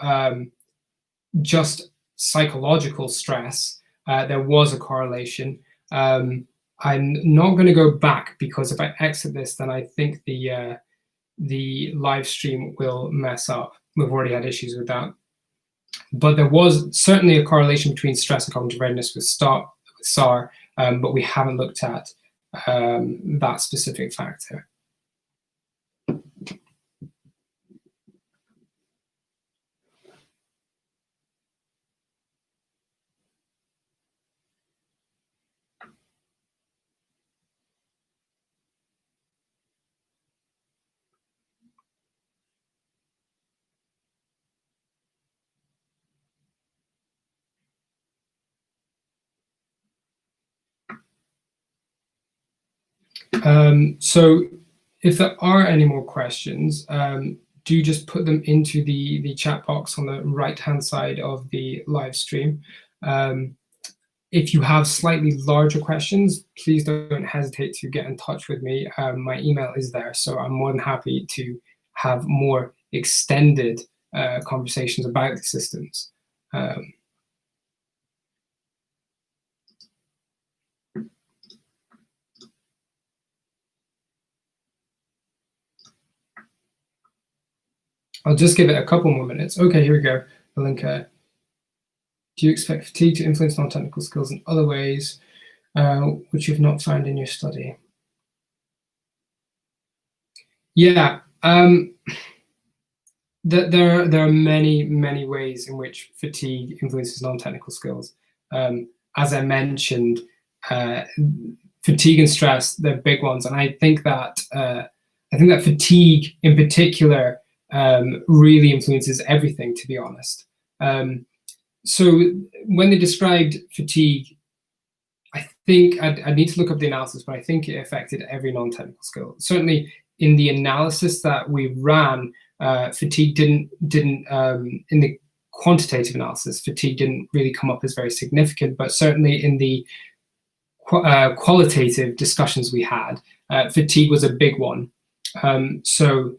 just psychological stress. There was a correlation. I'm not going to go back, because if I exit this, then I think the live stream will mess up. We've already had issues with that. But there was certainly a correlation between stress and cognitive readiness with SAR, but we haven't looked at that specific factor. So if there are any more questions, do just put them into the chat box on the right-hand side of the live stream. If you have slightly larger questions, please don't hesitate to get in touch with me. My email is there, so I'm more than happy to have more extended conversations about the systems. I'll just give it a couple more minutes. Okay, here we go. The link. Do you expect fatigue to influence non-technical skills in other ways, which you've not found in your study? Yeah, there are many ways in which fatigue influences non-technical skills. As I mentioned, fatigue and stress, they're big ones, and I think that fatigue in particular really influences everything, to be honest. So when they described fatigue, I think I need to look up the analysis, but I think it affected every non-technical skill. Certainly in the analysis that we ran, fatigue didn't in the quantitative analysis, fatigue didn't really come up as very significant, but certainly in the qualitative discussions we had, fatigue was a big one. So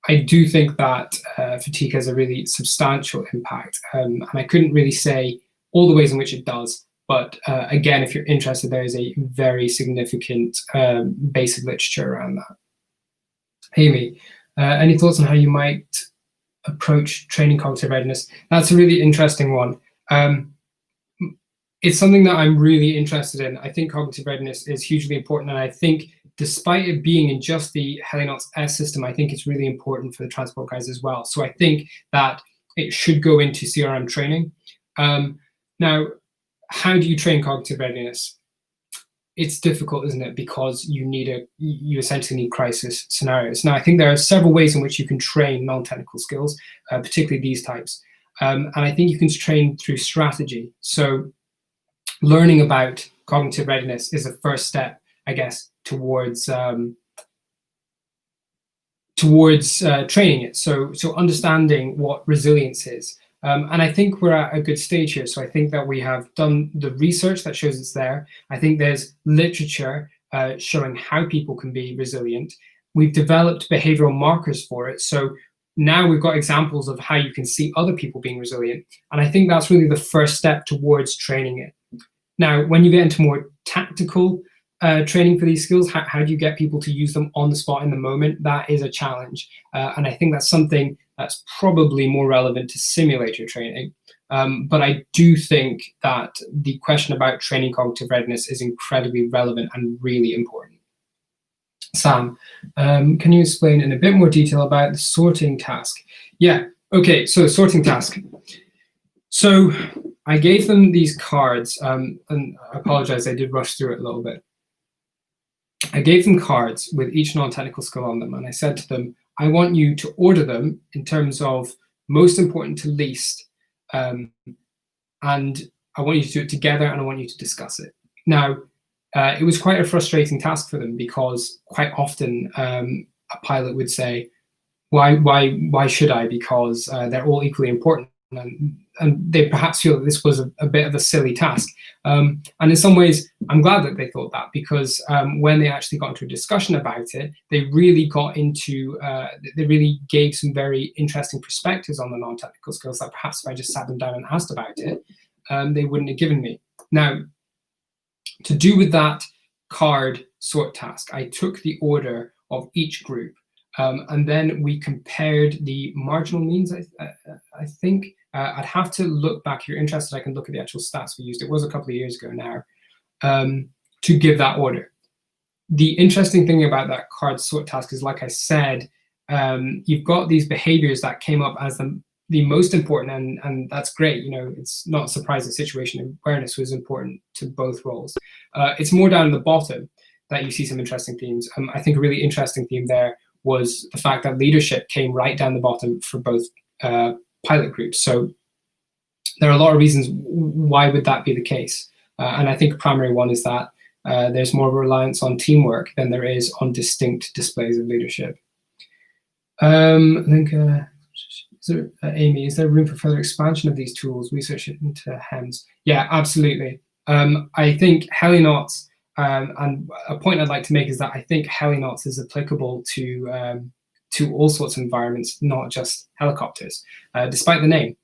I do think that fatigue has a really substantial impact, and I couldn't really say all the ways in which it does, but again, if you're interested, there is a very significant base of literature around that. Amy, any thoughts on how you might approach training cognitive readiness? That's a really interesting one. It's something that I'm really interested in. I think cognitive readiness is hugely important, and I think despite it being in just the HeliNOTS S system, I think it's really important for the transport guys as well. So I think that it should go into CRM training. Now, how do you train cognitive readiness? It's difficult, isn't it? Because you essentially need crisis scenarios. Now, I think there are several ways in which you can train non-technical skills, particularly these types. And I think you can train through strategy. So learning about cognitive readiness is a first step, I guess, towards training it. So understanding what resilience is. And I think we're at a good stage here. So I think that we have done the research that shows it's there. I think there's literature showing how people can be resilient. We've developed behavioral markers for it. So now we've got examples of how you can see other people being resilient. And I think that's really the first step towards training it. Now, when you get into more tactical training for these skills, how do you get people to use them on the spot in the moment? That is a challenge. And I think that's something that's probably more relevant to simulator training. But I do think that the question about training cognitive readiness is incredibly relevant and really important. Sam, can you explain in a bit more detail about the sorting task? Yeah, okay, so sorting task. So I gave them these cards, and I apologize, I did rush through it a little bit. I gave them cards with each non-technical skill on them, and I said to them, I want you to order them in terms of most important to least, and I want you to do it together, and I want you to discuss it. Now, it was quite a frustrating task for them because quite often a pilot would say, why should I? Because they're all equally important. And they perhaps feel that this was a bit of a silly task. And in some ways, I'm glad that they thought that, because when they actually got into a discussion about it, they really got into, they really gave some very interesting perspectives on the non-technical skills that perhaps if I just sat them down and asked about it, they wouldn't have given me. Now, to do with that card sort task, I took the order of each group, and then we compared the marginal means, I think. I'd have to look back. If you're interested, I can look at the actual stats we used. It was a couple of years ago now, to give that order. The interesting thing about that card sort task is, like I said, you've got these behaviors that came up as the most important, and that's great. You know, it's not a surprise that situation awareness was important to both roles. It's more down at the bottom that you see some interesting themes. I think a really interesting theme there was the fact that leadership came right down the bottom for both pilot groups. So there are a lot of reasons why would that be the case. And I think a primary one is that there's more reliance on teamwork than there is on distinct displays of leadership. I think, Amy, is there room for further expansion of these tools, research into HEMS? Yeah, absolutely. I think HeliNOTS, and a point I'd like to make is that I think HeliNOTS is applicable to all sorts of environments, not just helicopters, despite the name.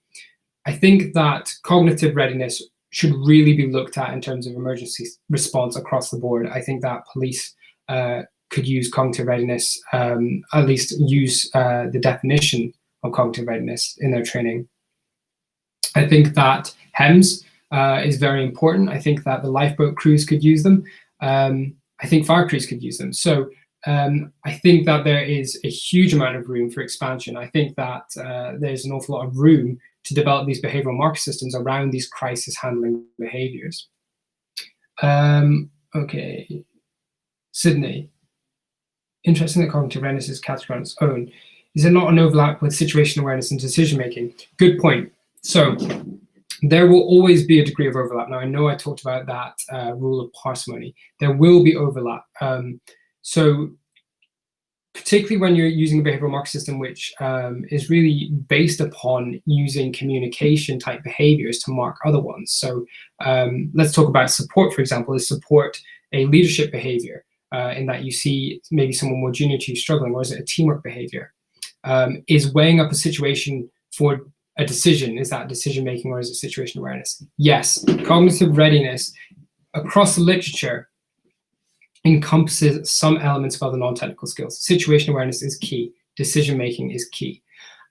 I think that cognitive readiness should really be looked at in terms of emergency response across the board. I think that police could use cognitive readiness, at least use the definition of cognitive readiness in their training. I think that HEMS is very important. I think that the lifeboat crews could use them. I think fire crews could use them. So I think that there is a huge amount of room for expansion. I think that there's an awful lot of room to develop these behavioral marker systems around these crisis handling behaviors. Okay, Sydney. Interesting that cognitive readiness is categorized on its own. Is there not an overlap with situational awareness and decision making? Good point. So there will always be a degree of overlap. Now, I know I talked about that rule of parsimony. There will be overlap. So particularly when you're using a behavioral marker system, which is really based upon using communication type behaviors to mark other ones. So let's talk about support, for example. Is support a leadership behavior in that you see maybe someone more junior to you struggling, or is it a teamwork behavior? Is weighing up a situation for a decision, is that decision making, or is it situational awareness? Yes, cognitive readiness across the literature encompasses some elements of other non-technical skills. Situational awareness is key. Decision making is key.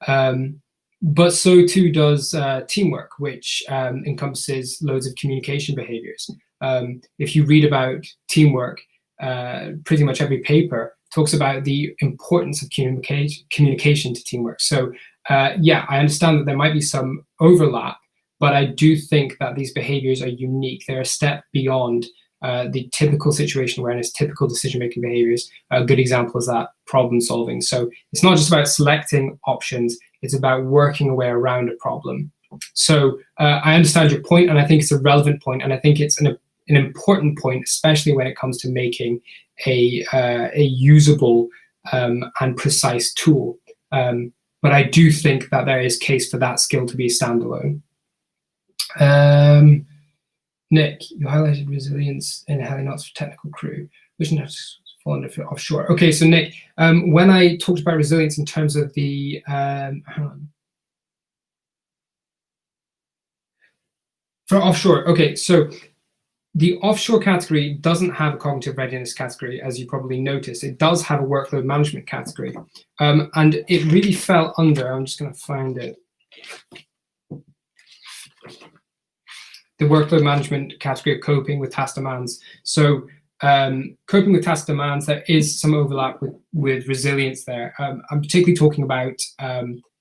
But so too does teamwork, which encompasses loads of communication behaviors. If you read about teamwork, pretty much every paper talks about the importance of communication to teamwork. So yeah, I understand that there might be some overlap, but I do think that these behaviors are unique. They're a step beyond the typical situational awareness, typical decision-making behaviors. A good example is that problem solving. So it's not just about selecting options, it's about working a way around a problem. So I understand your point, and I think it's a relevant point, and I think it's an important point, especially when it comes to making a usable and precise tool. But I do think that there is case for that skill to be a standalone. Nick, you highlighted resilience in HeliNOTS for technical crew, which has fallen under offshore. Okay, so Nick, when I talked about resilience in terms of the, hang on. For offshore, okay, so the offshore category doesn't have a cognitive readiness category, as you probably noticed. It does have a workload management category. And it really fell under, I'm just gonna find it. The workload management category of coping with task demands. So coping with task demands, there is some overlap with resilience there. I'm particularly talking about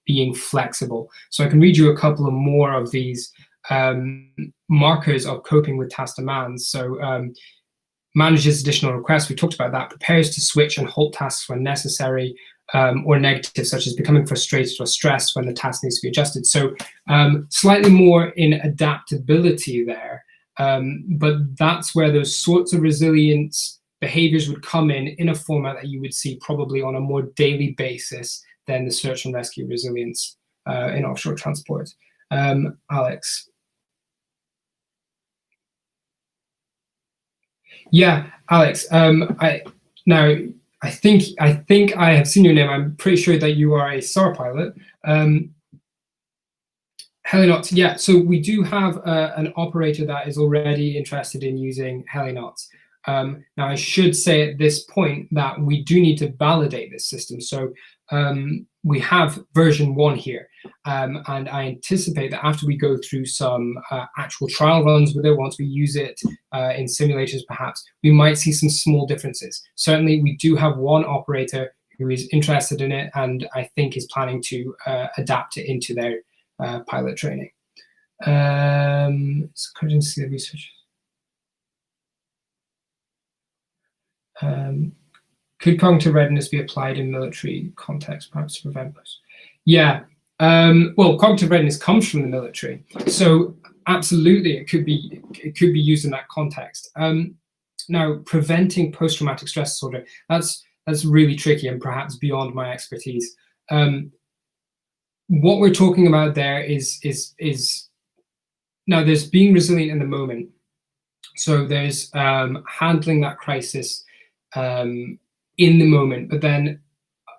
being flexible. So I can read you a couple of more of these markers of coping with task demands. So manages additional requests, we talked about that, prepares to switch and halt tasks when necessary, or negative, such as becoming frustrated or stressed when the task needs to be adjusted. So slightly more in adaptability there, but that's where those sorts of resilience behaviors would come in a format that you would see probably on a more daily basis than the search and rescue resilience in offshore transport. Alex. Yeah, Alex, I think I have seen your name. I'm pretty sure that you are a SAR pilot. HeliNOTS, yeah, so we do have an operator that is already interested in using HeliNOTS. Now, I should say at this point that we do need to validate this system. So we have version 1 here, and I anticipate that after we go through some actual trial runs with it, once we use it in simulators perhaps, we might see some small differences. Certainly we do have one operator who is interested in it, and I think is planning to adapt it into their pilot training. It's encouraging to see the research. Could cognitive readiness be applied in military context, perhaps to prevent this? Yeah, well, cognitive readiness comes from the military, so absolutely it could be used in that context. Now, preventing post-traumatic stress disorder, that's really tricky and perhaps beyond my expertise. What we're talking about there is now there's being resilient in the moment. So there's handling that crisis in the moment, but then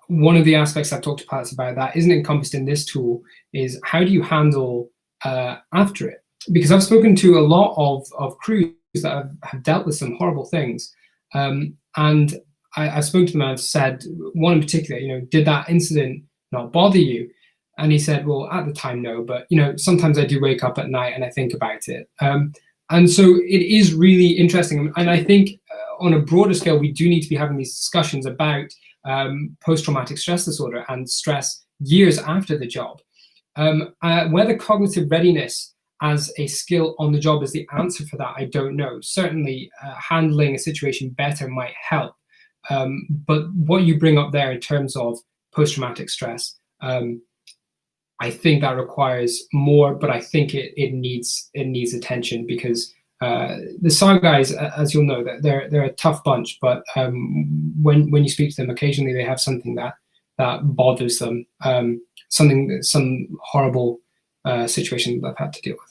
one of the aspects I've talked to pilots about that isn't encompassed in this tool is how do you handle after it? Because I've spoken to a lot of crews that have dealt with some horrible things, and I've spoken to them and I've said, one in particular, did that incident not bother you? And he said, well, at the time, no, but sometimes I do wake up at night and I think about it. And so it is really interesting. And I think on a broader scale, we do need to be having these discussions about post-traumatic stress disorder and stress years after the job. Whether cognitive readiness as a skill on the job is the answer for that, I don't know. Certainly, handling a situation better might help. But what you bring up there in terms of post-traumatic stress, I think that requires more, but I think it needs attention, because the SAR guys, as you'll know, that they're a tough bunch. But when you speak to them, occasionally they have something that bothers them, some horrible situation that they've had to deal with.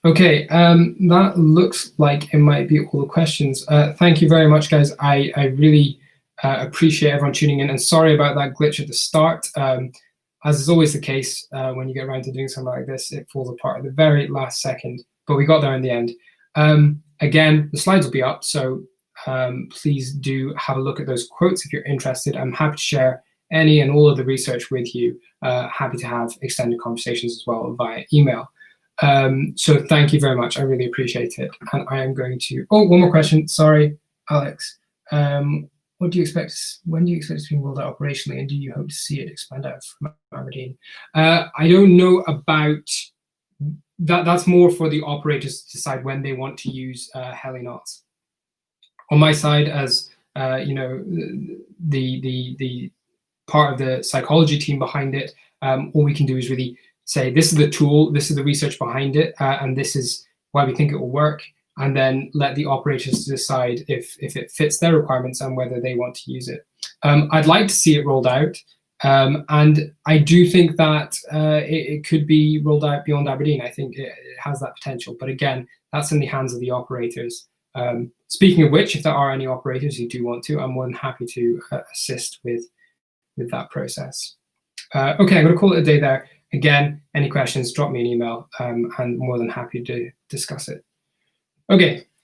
Okay, that looks like it might be all the questions. Thank you very much, guys. I really appreciate everyone tuning in, and sorry about that glitch at the start. As is always the case, when you get around to doing something like this, it falls apart at the very last second, but we got there in the end. Again, the slides will be up, so please do have a look at those quotes if you're interested. I'm happy to share any and all of the research with you. Happy to have extended conversations as well via email. So thank you very much. I really appreciate it. And I am going to, oh, one more question. Sorry, Alex. What do you expect? When do you expect it to be rolled out operationally, and do you hope to see it expand out from Aberdeen? I don't know about that. That's more for the operators to decide when they want to use HeliNOTS. On my side, as you know, the part of the psychology team behind it, all we can do is really say, this is the tool, this is the research behind it, and this is why we think it will work, and then let the operators decide if it fits their requirements and whether they want to use it. I'd like to see it rolled out, and I do think that it could be rolled out beyond Aberdeen. I think it has that potential, but again, that's in the hands of the operators. Speaking of which, if there are any operators who do want to, I'm more than happy to assist with that process. Okay, I'm going to call it a day there. Again, any questions, drop me an email. I'm more than happy to discuss it. Okay,